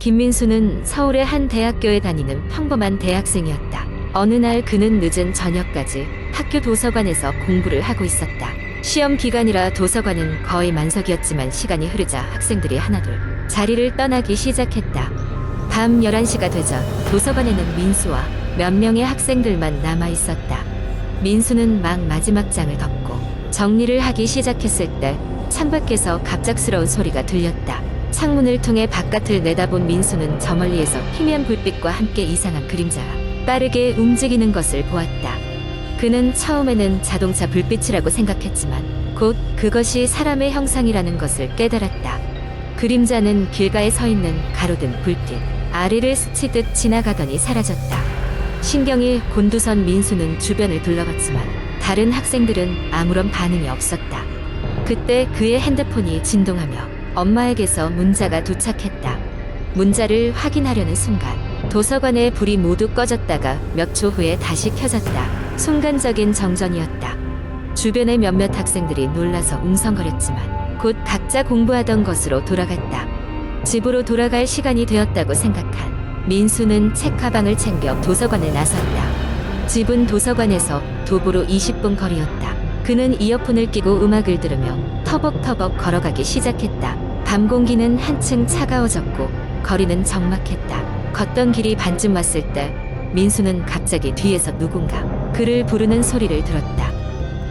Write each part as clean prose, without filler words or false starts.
김민수는 서울의 한 대학교에 다니는 평범한 대학생이었다. 어느 날 그는 늦은 저녁까지 학교 도서관에서 공부를 하고 있었다. 시험 기간이라 도서관은 거의 만석이었지만 시간이 흐르자 학생들이 하나둘 자리를 떠나기 시작했다. 밤 11시가 되자 도서관에는 민수와 몇 명의 학생들만 남아 있었다. 민수는 막 마지막 장을 덮고 정리를 하기 시작했을 때 창밖에서 갑작스러운 소리가 들렸다. 창문을 통해 바깥을 내다본 민수는 저 멀리에서 희미한 불빛과 함께 이상한 그림자가 빠르게 움직이는 것을 보았다. 그는 처음에는 자동차 불빛이라고 생각했지만 곧 그것이 사람의 형상이라는 것을 깨달았다. 그림자는 길가에 서 있는 가로등 불빛 아래를 스치듯 지나가더니 사라졌다. 신경이 곤두선 민수는 주변을 둘러봤지만 다른 학생들은 아무런 반응이 없었다. 그때 그의 핸드폰이 진동하며 엄마에게서 문자가 도착했다. 문자를 확인하려는 순간 도서관의 불이 모두 꺼졌다가 몇 초 후에 다시 켜졌다. 순간적인 정전이었다. 주변의 몇몇 학생들이 놀라서 웅성거렸지만 곧 각자 공부하던 것으로 돌아갔다. 집으로 돌아갈 시간이 되었다고 생각한 민수는 책가방을 챙겨 도서관에 나섰다. 집은 도서관에서 도보로 20분 거리였다. 그는 이어폰을 끼고 음악을 들으며 터벅터벅 걸어가기 시작했다. 밤 공기는 한층 차가워졌고 거리는 적막했다. 걷던 길이 반쯤 왔을 때 민수는 갑자기 뒤에서 누군가 그를 부르는 소리를 들었다.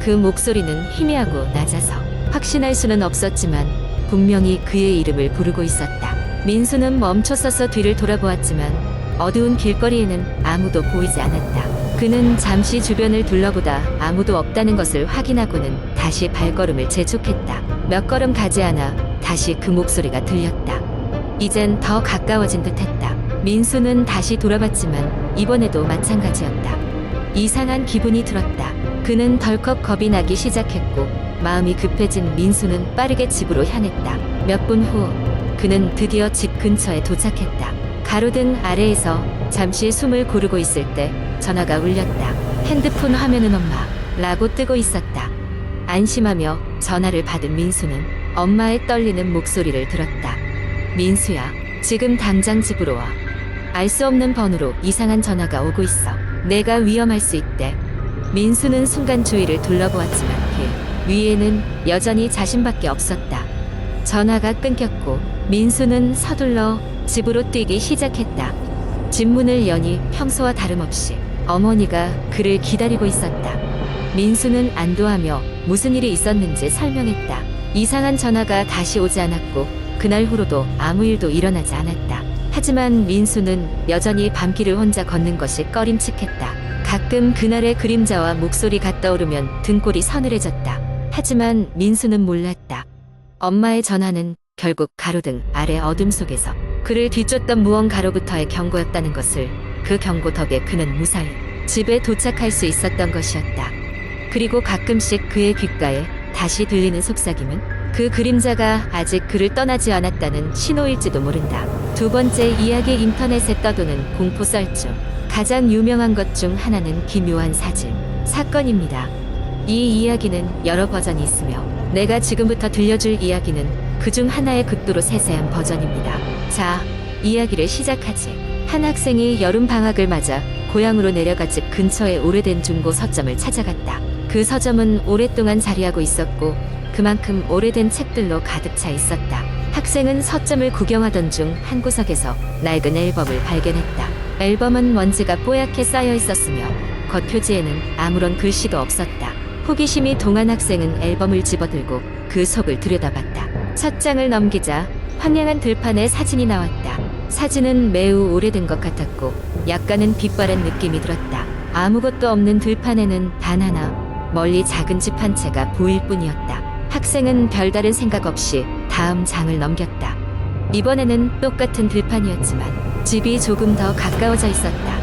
그 목소리는 희미하고 낮아서 확신할 수는 없었지만 분명히 그의 이름을 부르고 있었다. 민수는 멈춰서서 뒤를 돌아보았지만 어두운 길거리에는 아무도 보이지 않았다. 그는 잠시 주변을 둘러보다 아무도 없다는 것을 확인하고는 다시 발걸음을 재촉했다. 몇 걸음 가지 않아 다시 그 목소리가 들렸다. 이젠 더 가까워진 듯했다. 민수는 다시 돌아봤지만 이번에도 마찬가지였다. 이상한 기분이 들었다. 그는 덜컥 겁이 나기 시작했고 마음이 급해진 민수는 빠르게 집으로 향했다. 몇 분 후 그는 드디어 집 근처에 도착했다. 가로등 아래에서 잠시 숨을 고르고 있을 때 전화가 울렸다. 핸드폰 화면은 엄마라고 뜨고 있었다. 안심하며 전화를 받은 민수는 엄마의 떨리는 목소리를 들었다. 민수야, 지금 당장 집으로 와. 알 수 없는 번호로 이상한 전화가 오고 있어. 내가 위험할 수 있대. 민수는 순간 주위를 둘러보았지만 그 위에는 여전히 자신밖에 없었다. 전화가 끊겼고 민수는 서둘러 집으로 뛰기 시작했다. 집 문을 여니 평소와 다름없이 어머니가 그를 기다리고 있었다. 민수는 안도하며 무슨 일이 있었는지 설명했다. 이상한 전화가 다시 오지 않았고 그날 후로도 아무 일도 일어나지 않았다. 하지만 민수는 여전히 밤길을 혼자 걷는 것이 꺼림칙했다. 가끔 그날의 그림자와 목소리가 떠오르면 등골이 서늘해졌다. 하지만 민수는 몰랐다. 엄마의 전화는 결국 가로등 아래 어둠 속에서 그를 뒤쫓던 무언가로부터의 경고였다는 것을, 그 경고 덕에 그는 무사히 집에 도착할 수 있었던 것이었다. 그리고 가끔씩 그의 귓가에 다시 들리는 속삭임은 그 그림자가 아직 그를 떠나지 않았다는 신호일지도 모른다. 두 번째 이야기. 인터넷에 떠도는 공포 썰 중 가장 유명한 것 중 하나는 기묘한 사진 사건입니다. 이 이야기는 여러 버전이 있으며 내가 지금부터 들려줄 이야기는 그중 하나의 극도로 세세한 버전입니다. 자, 이야기를 시작하지. 한 학생이 여름 방학을 맞아 고향으로 내려가 집 근처의 오래된 중고 서점을 찾아갔다. 그 서점은 오랫동안 자리하고 있었고 그만큼 오래된 책들로 가득 차 있었다. 학생은 서점을 구경하던 중 한 구석에서 낡은 앨범을 발견했다. 앨범은 먼지가 뽀얗게 쌓여 있었으며 겉표지에는 아무런 글씨도 없었다. 호기심이 동한 학생은 앨범을 집어들고 그 속을 들여다봤다. 첫 장을 넘기자 황량한 들판에 사진이 나왔다. 사진은 매우 오래된 것 같았고 약간은 빛바랜 느낌이 들었다. 아무것도 없는 들판에는 단 하나 멀리 작은 집 한 채가 보일 뿐이었다. 학생은 별다른 생각 없이 다음 장을 넘겼다. 이번에는 똑같은 들판이었지만 집이 조금 더 가까워져 있었다.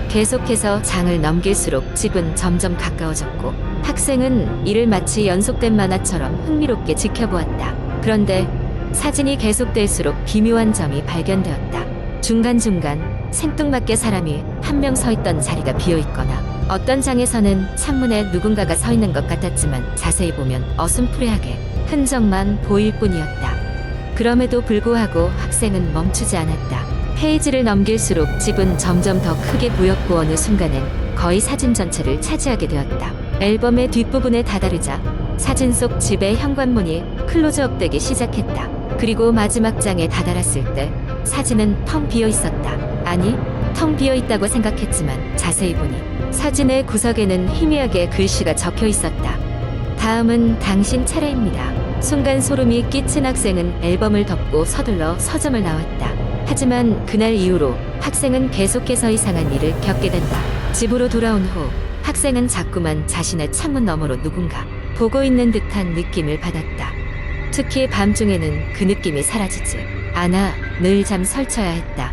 계속해서 장을 넘길수록 집은 점점 가까워졌고 학생은 이를 마치 연속된 만화처럼 흥미롭게 지켜보았다. 그런데 사진이 계속될수록 기묘한 점이 발견되었다. 중간중간 생뚱맞게 사람이 한 명 서 있던 자리가 비어있거나 어떤 장에서는 창문에 누군가가 서 있는 것 같았지만 자세히 보면 어슴푸레하게 흔적만 보일 뿐이었다. 그럼에도 불구하고 학생은 멈추지 않았다. 페이지를 넘길수록 집은 점점 더 크게 보였고 어느 순간엔 거의 사진 전체를 차지하게 되었다. 앨범의 뒷부분에 다다르자 사진 속 집의 현관문이 클로즈업되기 시작했다. 그리고 마지막 장에 다다랐을 때 사진은 텅 비어 있었다. 아니, 텅 비어 있다고 생각했지만 자세히 보니 사진의 구석에는 희미하게 글씨가 적혀 있었다. 다음은 당신 차례입니다. 순간 소름이 끼친 학생은 앨범을 덮고 서둘러 서점을 나왔다. 하지만 그날 이후로 학생은 계속해서 이상한 일을 겪게 된다. 집으로 돌아온 후 학생은 자꾸만 자신의 창문 너머로 누군가 보고 있는 듯한 느낌을 받았다. 특히 밤중에는 그 느낌이 사라지지 않아 늘 잠 설쳐야 했다.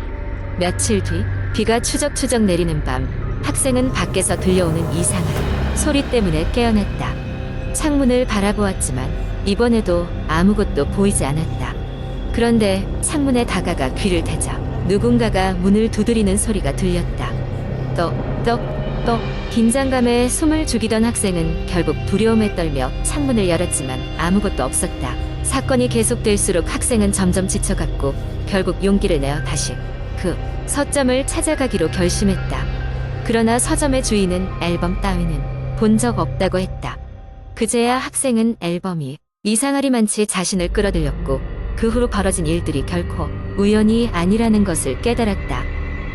며칠 뒤 비가 추적추적 내리는 밤 학생은 밖에서 들려오는 이상한 소리 때문에 깨어났다. 창문을 바라보았지만 이번에도 아무것도 보이지 않았다. 그런데 창문에 다가가 귀를 대자 누군가가 문을 두드리는 소리가 들렸다. 똑똑똑. 긴장감에 숨을 죽이던 학생은 결국 두려움에 떨며 창문을 열었지만 아무것도 없었다. 사건이 계속될수록 학생은 점점 지쳐갔고 결국 용기를 내어 다시 그 서점을 찾아가기로 결심했다. 그러나 서점의 주인은 앨범 따위는 본 적 없다고 했다. 그제야 학생은 앨범이 이상하리만치 자신을 끌어들였고 그 후로 벌어진 일들이 결코 우연이 아니라는 것을 깨달았다.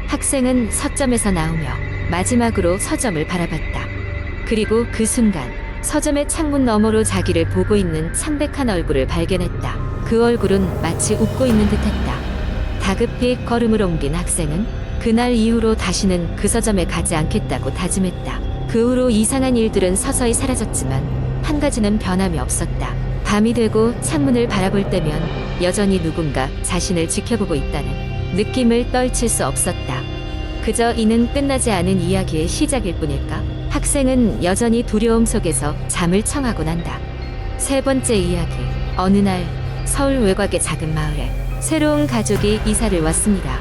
학생은 서점에서 나오며 마지막으로 서점을 바라봤다. 그리고 그 순간 서점의 창문 너머로 자기를 보고 있는 창백한 얼굴을 발견했다. 그 얼굴은 마치 웃고 있는 듯했다. 다급히 걸음을 옮긴 학생은 그날 이후로 다시는 그 서점에 가지 않겠다고 다짐했다. 그 후로 이상한 일들은 서서히 사라졌지만 한 가지는 변함이 없었다. 밤이 되고 창문을 바라볼 때면 여전히 누군가 자신을 지켜보고 있다는 느낌을 떨칠 수 없었다. 그저 이는 끝나지 않은 이야기의 시작일 뿐일까? 학생은 여전히 두려움 속에서 잠을 청하고 난다. 세 번째 이야기. 어느 날 서울 외곽의 작은 마을에 새로운 가족이 이사를 왔습니다.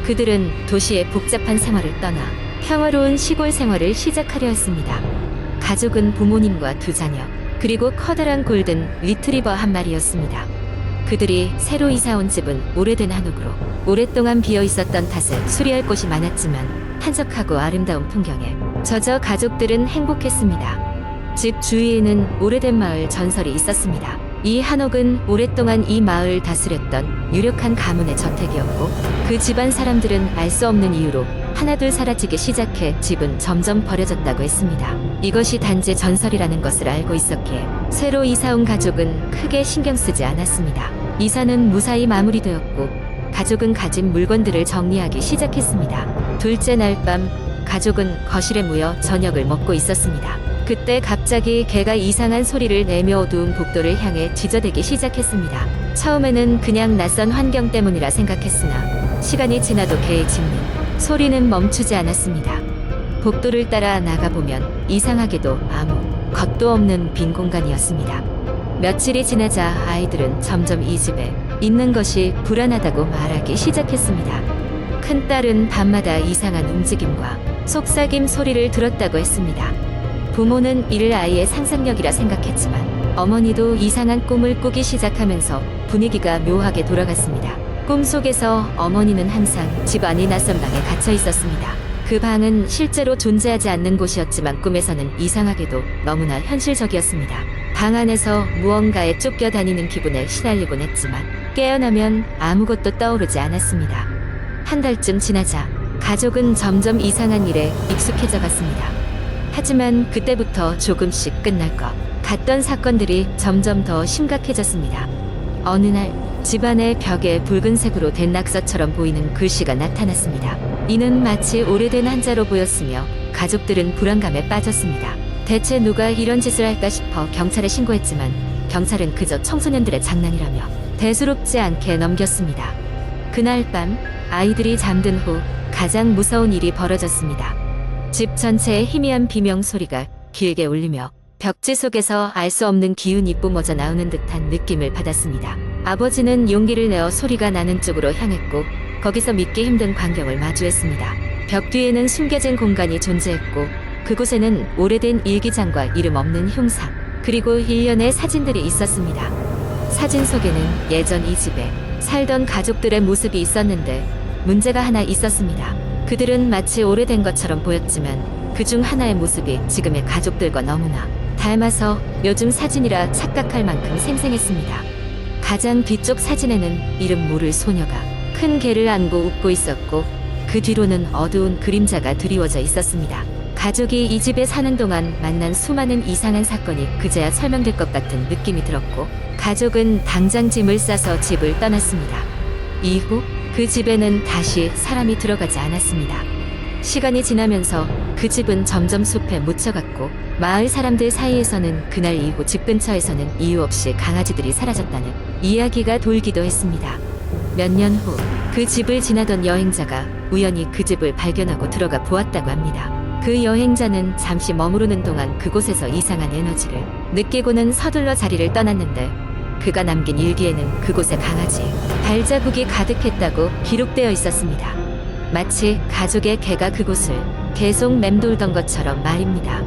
그들은 도시의 복잡한 생활을 떠나 평화로운 시골 생활을 시작하려 했습니다. 가족은 부모님과 두 자녀, 그리고 커다란 골든 리트리버 한 마리였습니다. 그들이 새로 이사온 집은 오래된 한옥으로 오랫동안 비어 있었던 탓에 수리할 곳이 많았지만 한적하고 아름다운 풍경에 젖어 가족들은 행복했습니다. 집 주위에는 오래된 마을 전설이 있었습니다. 이 한옥은 오랫동안 이 마을을 다스렸던 유력한 가문의 저택이었고 그 집안 사람들은 알 수 없는 이유로 하나둘 사라지기 시작해 집은 점점 버려졌다고 했습니다. 이것이 단지 전설이라는 것을 알고 있었기에 새로 이사온 가족은 크게 신경 쓰지 않았습니다. 이사는 무사히 마무리되었고 가족은 가진 물건들을 정리하기 시작했습니다. 둘째 날 밤 가족은 거실에 모여 저녁을 먹고 있었습니다. 그때 갑자기 개가 이상한 소리를 내며 어두운 복도를 향해 짖어대기 시작했습니다. 처음에는 그냥 낯선 환경 때문이라 생각했으나 시간이 지나도 개의 짖는 소리는 멈추지 않았습니다. 복도를 따라 나가보면 이상하게도 아무 것도 없는 빈 공간이었습니다. 며칠이 지나자 아이들은 점점 이 집에 있는 것이 불안하다고 말하기 시작했습니다. 큰딸은 밤마다 이상한 움직임과 속삭임 소리를 들었다고 했습니다. 부모는 이를 아이의 상상력이라 생각했지만 어머니도 이상한 꿈을 꾸기 시작하면서 분위기가 묘하게 돌아갔습니다. 꿈속에서 어머니는 항상 집 안의 낯선 방에 갇혀 있었습니다. 그 방은 실제로 존재하지 않는 곳이었지만 꿈에서는 이상하게도 너무나 현실적이었습니다. 방 안에서 무언가에 쫓겨다니는 기분에 시달리곤 했지만 깨어나면 아무것도 떠오르지 않았습니다. 한 달쯤 지나자 가족은 점점 이상한 일에 익숙해져 갔습니다. 하지만 그때부터 조금씩 끝날 것 같던 사건들이 점점 더 심각해졌습니다. 어느 날 집안의 벽에 붉은색으로 된 낙서처럼 보이는 글씨가 나타났습니다. 이는 마치 오래된 한자로 보였으며 가족들은 불안감에 빠졌습니다. 대체 누가 이런 짓을 할까 싶어 경찰에 신고했지만 경찰은 그저 청소년들의 장난이라며 대수롭지 않게 넘겼습니다. 그날 밤 아이들이 잠든 후 가장 무서운 일이 벌어졌습니다. 집 전체에 희미한 비명 소리가 길게 울리며 벽지 속에서 알 수 없는 기운이 뿜어져 나오는 듯한 느낌을 받았습니다. 아버지는 용기를 내어 소리가 나는 쪽으로 향했고 거기서 믿기 힘든 광경을 마주했습니다. 벽 뒤에는 숨겨진 공간이 존재했고 그곳에는 오래된 일기장과 이름 없는 흉상 그리고 일련의 사진들이 있었습니다. 사진 속에는 예전 이 집에 살던 가족들의 모습이 있었는데 문제가 하나 있었습니다. 그들은 마치 오래된 것처럼 보였지만 그중 하나의 모습이 지금의 가족들과 너무나 닮아서 요즘 사진이라 착각할 만큼 생생했습니다. 가장 뒤쪽 사진에는 이름 모를 소녀가 큰 개를 안고 웃고 있었고 그 뒤로는 어두운 그림자가 드리워져 있었습니다. 가족이 이 집에 사는 동안 만난 수많은 이상한 사건이 그제야 설명될 것 같은 느낌이 들었고 가족은 당장 짐을 싸서 집을 떠났습니다. 이후 그 집에는 다시 사람이 들어가지 않았습니다. 시간이 지나면서 그 집은 점점 숲에 묻혀갔고 마을 사람들 사이에서는 그날 이후 집 근처에서는 이유 없이 강아지들이 사라졌다는 이야기가 돌기도 했습니다. 몇 년 후 그 집을 지나던 여행자가 우연히 그 집을 발견하고 들어가 보았다고 합니다. 그 여행자는 잠시 머무르는 동안 그곳에서 이상한 에너지를 느끼고는 서둘러 자리를 떠났는데 그가 남긴 일기에는 그곳에 강아지 발자국이 가득했다고 기록되어 있었습니다. 마치 가족의 개가 그곳을 계속 맴돌던 것처럼 말입니다.